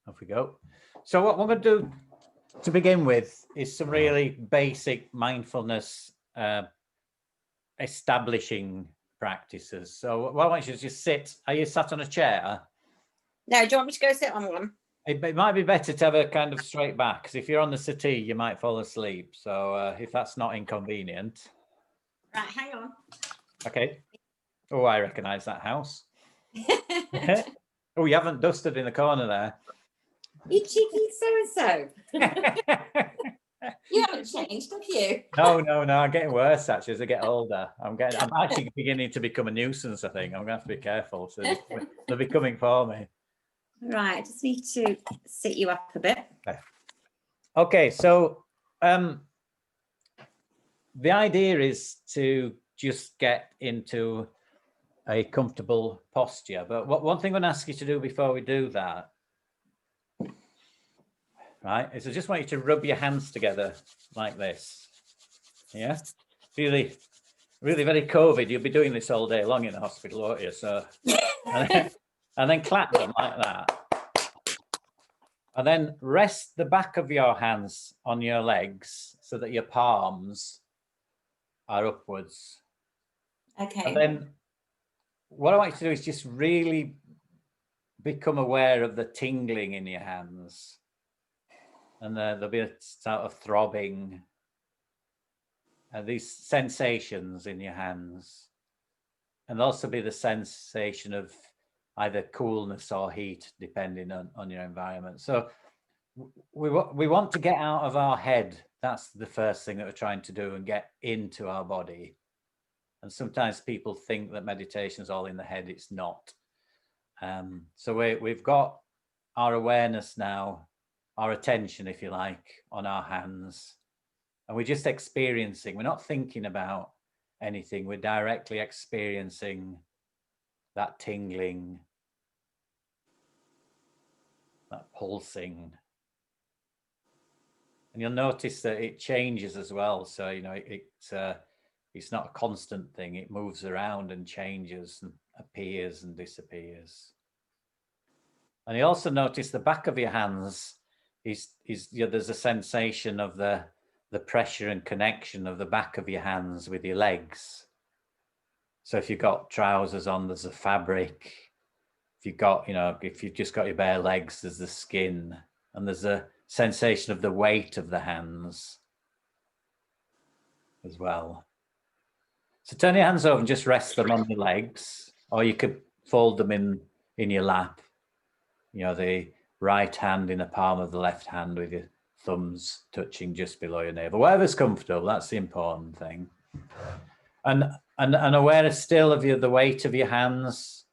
Off we go. So what we're going to do to begin with is some really basic mindfulness establishing practices. So why don't you just sit? Are you sat on a chair? No, do you want me to go sit on one? It might be better to have a kind of straight back, because if you're on the settee, you might fall asleep. So if that's not inconvenient. Right, hang on. Okay. Oh, I recognise that house. Oh, you haven't dusted in the corner there. You cheeky so-and-so. You haven't changed, have you? No, I'm getting worse actually as I get older. I'm actually beginning to become a nuisance, I think. I'm going to have to be careful. So they'll be coming for me. Right, I just need to sit you up a bit. Okay, so the idea is to just get into a comfortable posture. But one thing I'm going to ask you to do before we do that, right, is I just want you to rub your hands together like this. Yeah, really very COVID. You'll be doing this all day long in the hospital, won't you? So, and then clap them like that. And then rest the back of your hands on your legs so that your palms are upwards. Okay. And then what I want you to do is just really become aware of the tingling in your hands. And there'll be a sort of throbbing. These sensations in your hands. And there'll also be the sensation of either coolness or heat, depending on your environment. So we want to get out of our head. That's the first thing that we're trying to do, and get into our body. And sometimes people think that meditation is all in the head. It's not. So we've got our awareness now, our attention, if you like, on our hands. And we're just experiencing. We're not thinking about anything. We're directly experiencing that tingling, that pulsing. And you'll notice that it changes as well. So, you know, it's not a constant thing. It moves around and changes and appears and disappears. And you also notice the back of your hands is you know, there's a sensation of the pressure and connection of the back of your hands with your legs. So if you've got trousers on, there's a fabric. If you've got, you know, if you've just got your bare legs, there's the skin, and there's a sensation of the weight of the hands as well. So turn your hands over and just rest them on your legs, or you could fold them in your lap. You know, the right hand in the palm of the left hand with your thumbs touching just below your navel. Whatever's comfortable, that's the important thing. And awareness still of the weight of your hands.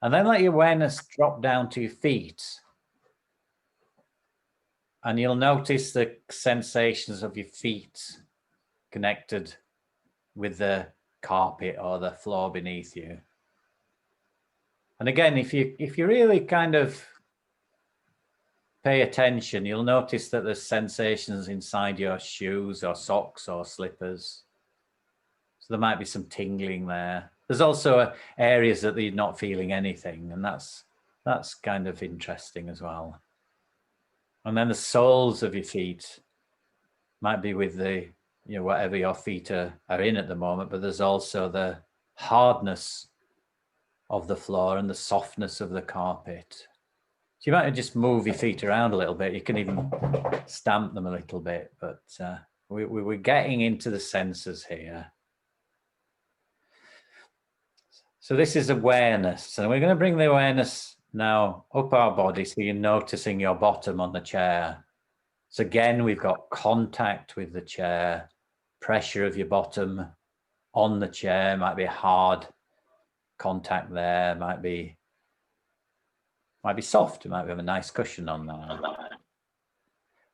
And then let your awareness drop down to your feet. And you'll notice the sensations of your feet connected with the carpet or the floor beneath you. And again, if you really kind of pay attention, you'll notice that there's sensations inside your shoes or socks or slippers. So there might be some tingling there. There's also areas that you're not feeling anything, and that's kind of interesting as well. And then the soles of your feet might be with the, you know, whatever your feet are in at the moment, but there's also the hardness of the floor and the softness of the carpet. So you might just move your feet around a little bit. You can even stamp them a little bit, but we're getting into the senses here. So this is awareness. And we're going to bring the awareness now up our body, so you're noticing your bottom on the chair. So again, we've got contact with the chair, pressure of your bottom on the chair. Might be hard contact there, might be soft. You might have a nice cushion on there.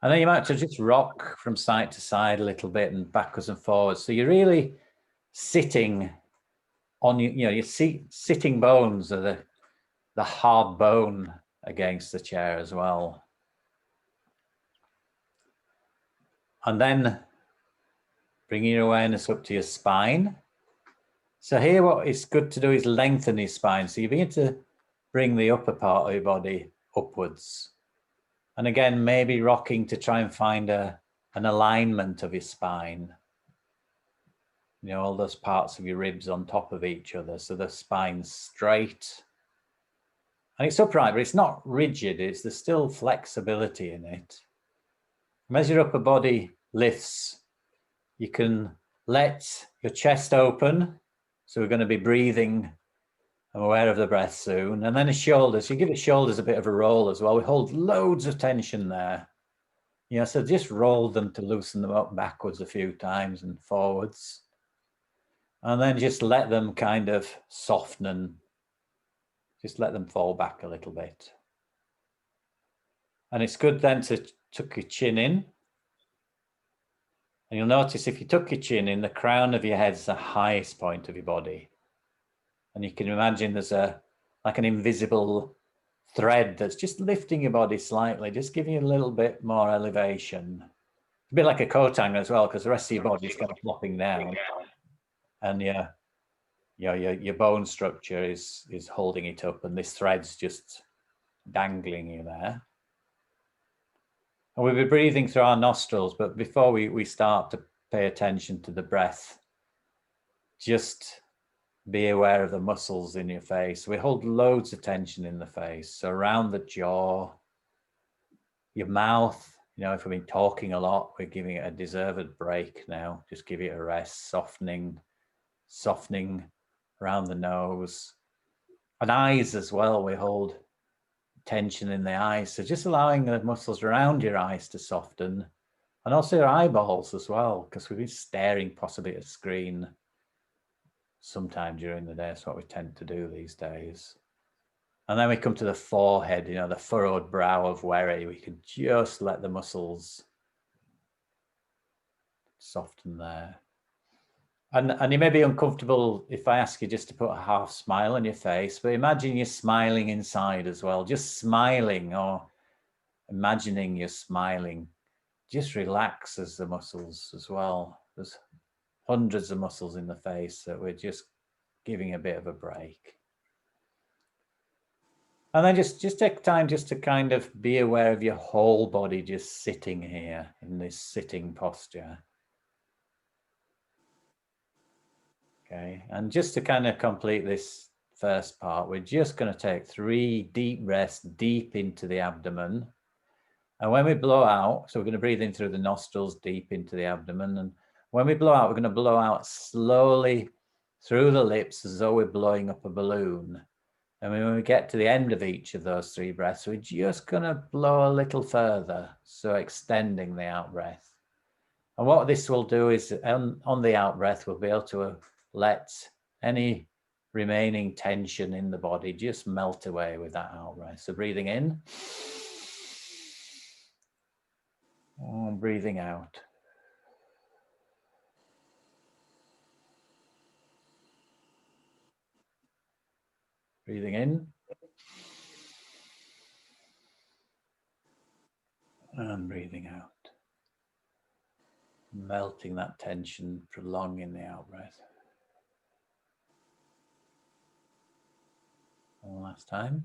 And then you might just rock from side to side a little bit and backwards and forwards. So you're really sitting on your sitting bones are the hard bone against the chair as well. And then bringing your awareness up to your spine. So here what is good to do is lengthen your spine. So you begin to bring the upper part of your body upwards. And again, maybe rocking to try and find an alignment of your spine. You know, all those parts of your ribs on top of each other. So the spine's straight. And it's upright, but it's not rigid. There's still flexibility in it. As your upper body lifts, you can let your chest open. So we're going to be breathing. I'm aware of the breath soon. And then the shoulders, you give the shoulders a bit of a roll as well. We hold loads of tension there. You know, so just roll them to loosen them up backwards a few times and forwards. And then just let them kind of soften. Just let them fall back a little bit. And it's good then to tuck your chin in. And you'll notice if you tuck your chin in, the crown of your head is the highest point of your body. And you can imagine there's like an invisible thread that's just lifting your body slightly, just giving you a little bit more elevation. It's a bit like a coat hanger as well, because the rest of your body is kind of flopping down. And your bone structure is holding it up, and this thread's just dangling you there. And we'll be breathing through our nostrils, but before we start to pay attention to the breath, just be aware of the muscles in your face. We hold loads of tension in the face, so around the jaw, your mouth. You know, if we've been talking a lot, we're giving it a deserved break now. Just give it a rest, softening around the nose. And eyes as well, we hold tension in the eyes. So just allowing the muscles around your eyes to soften, and also your eyeballs as well, because we've been staring possibly at a screen sometime during the day. That's what we tend to do these days. And then we come to the forehead, you know, the furrowed brow of worry. We can just let the muscles soften there. And you may be uncomfortable if I ask you just to put a half smile on your face, but imagine you're smiling inside as well, just smiling, or imagining you're smiling. Just relaxes the muscles as well. There's hundreds of muscles in the face that we're just giving a bit of a break. And then just take time just to kind of be aware of your whole body just sitting here in this sitting posture. Okay, and just to kind of complete this first part, we're just going to take 3 deep breaths deep into the abdomen. And when we blow out, so we're going to breathe in through the nostrils deep into the abdomen. And when we blow out, we're going to blow out slowly through the lips as though we're blowing up a balloon. And when we get to the end of each of those 3 breaths, we're just going to blow a little further, so extending the out breath. And what this will do is on the out breath, we'll be able to let any remaining tension in the body just melt away with that out breath. So breathing in, and breathing out. Breathing in, and breathing out. Melting that tension, prolonging the out breath. One last time.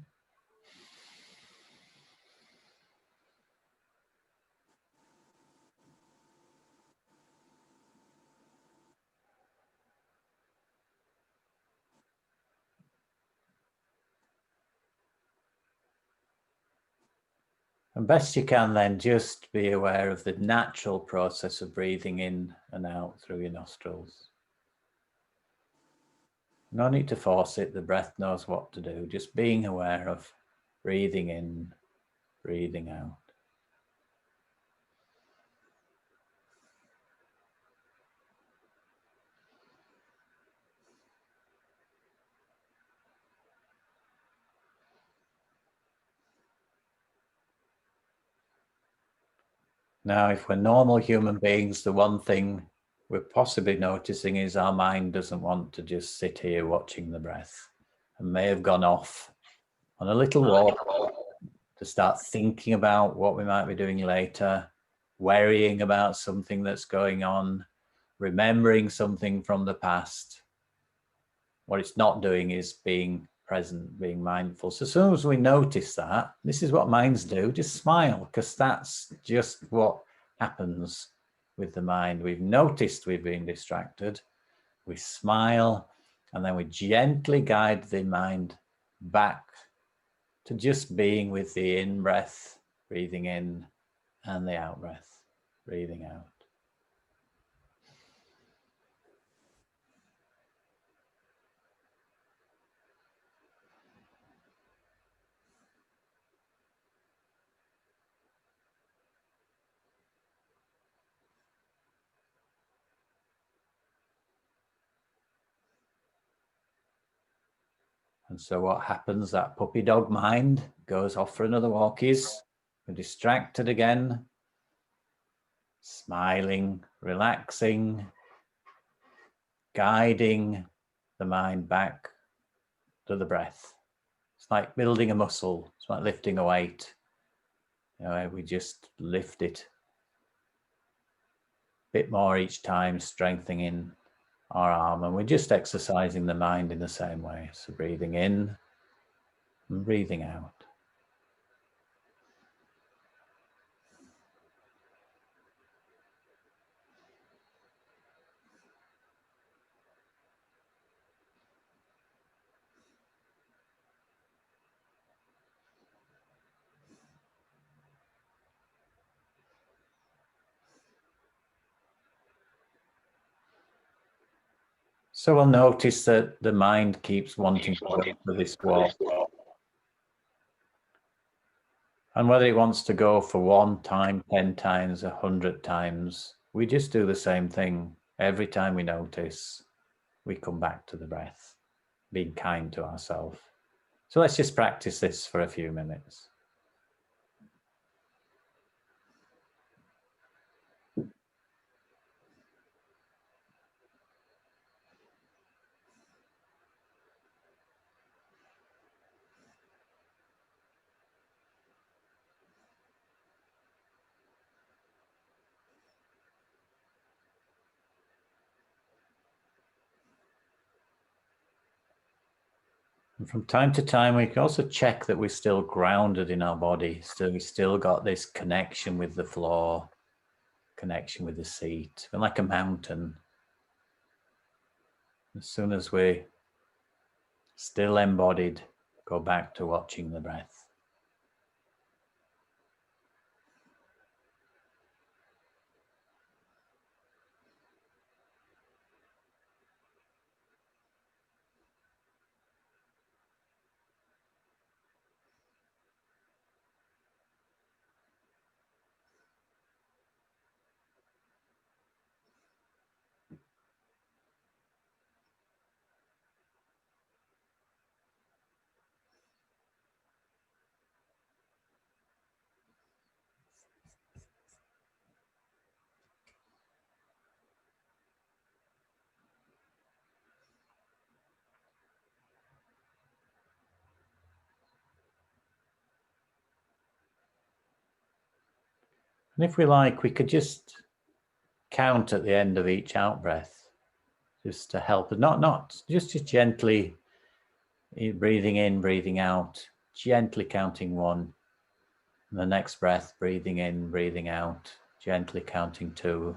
And best you can then just be aware of the natural process of breathing in and out through your nostrils. No need to force it, the breath knows what to do. Just being aware of breathing in, breathing out. Now, if we're normal human beings, the one thing we're possibly noticing is our mind doesn't want to just sit here watching the breath, and may have gone off on a little walk to start thinking about what we might be doing later, worrying about something that's going on, remembering something from the past. What it's not doing is being present, being mindful. So as soon as we notice that, this is what minds do, just smile, because that's just what happens with the mind. We've noticed we've been distracted, we smile, and then we gently guide the mind back to just being with the in breath, breathing in, and the out breath, breathing out. And so what happens, that puppy dog mind goes off for another walkies. We're distracted again, smiling, relaxing, guiding the mind back to the breath. It's like building a muscle. It's like lifting a weight. You know, we just lift it a bit more each time, strengthening our arm, and we're just exercising the mind in the same way. So breathing in and breathing out. So we'll notice that the mind keeps wanting to go for this walk. And whether it wants to go for 1 time, 10 times, 100 times, we just do the same thing. Every time we notice, we come back to the breath, being kind to ourselves. So let's just practice this for a few minutes. And from time to time, we can also check that we're still grounded in our body. So we still got this connection with the floor, connection with the seat, and like a mountain. As soon as we're still embodied, go back to watching the breath. And if we like, we could just count at the end of each out breath, just to help us, not just gently breathing in, breathing out, gently counting 1. And the next breath, breathing in, breathing out, gently counting 2.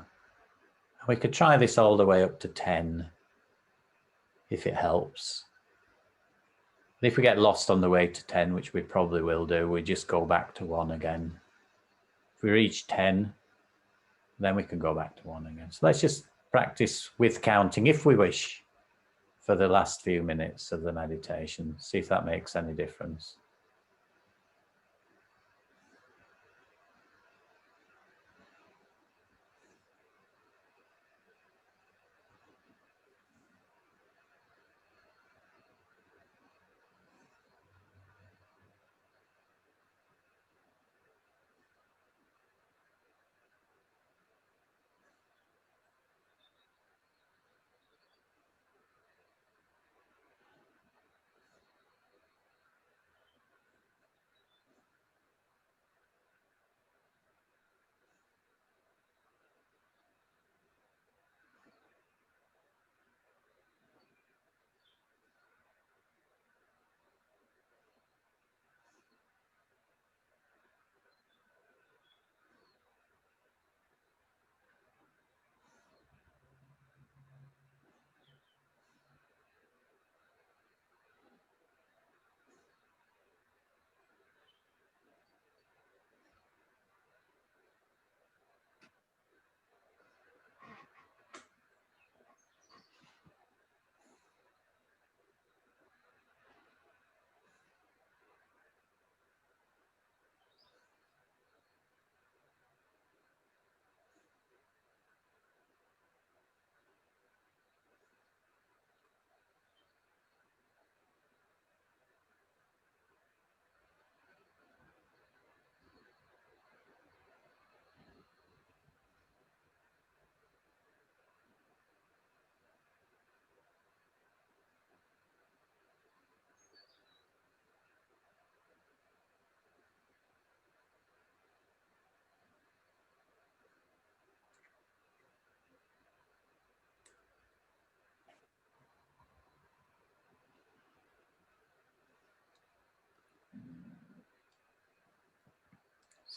And we could try this all the way up to 10, if it helps. And if we get lost on the way to 10, which we probably will do, we just go back to 1 again. If we reach 10, then we can go back to 1 again. So let's just practice with counting, if we wish, for the last few minutes of the meditation. See if that makes any difference.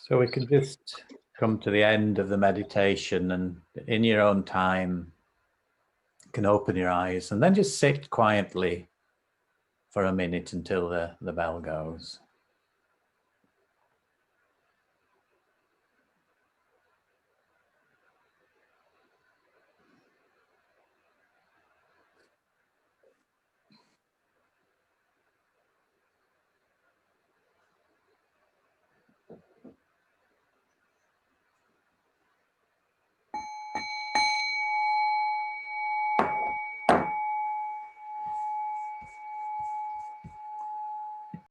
So we can just come to the end of the meditation, and in your own time, you can open your eyes and then just sit quietly for a minute until the bell goes.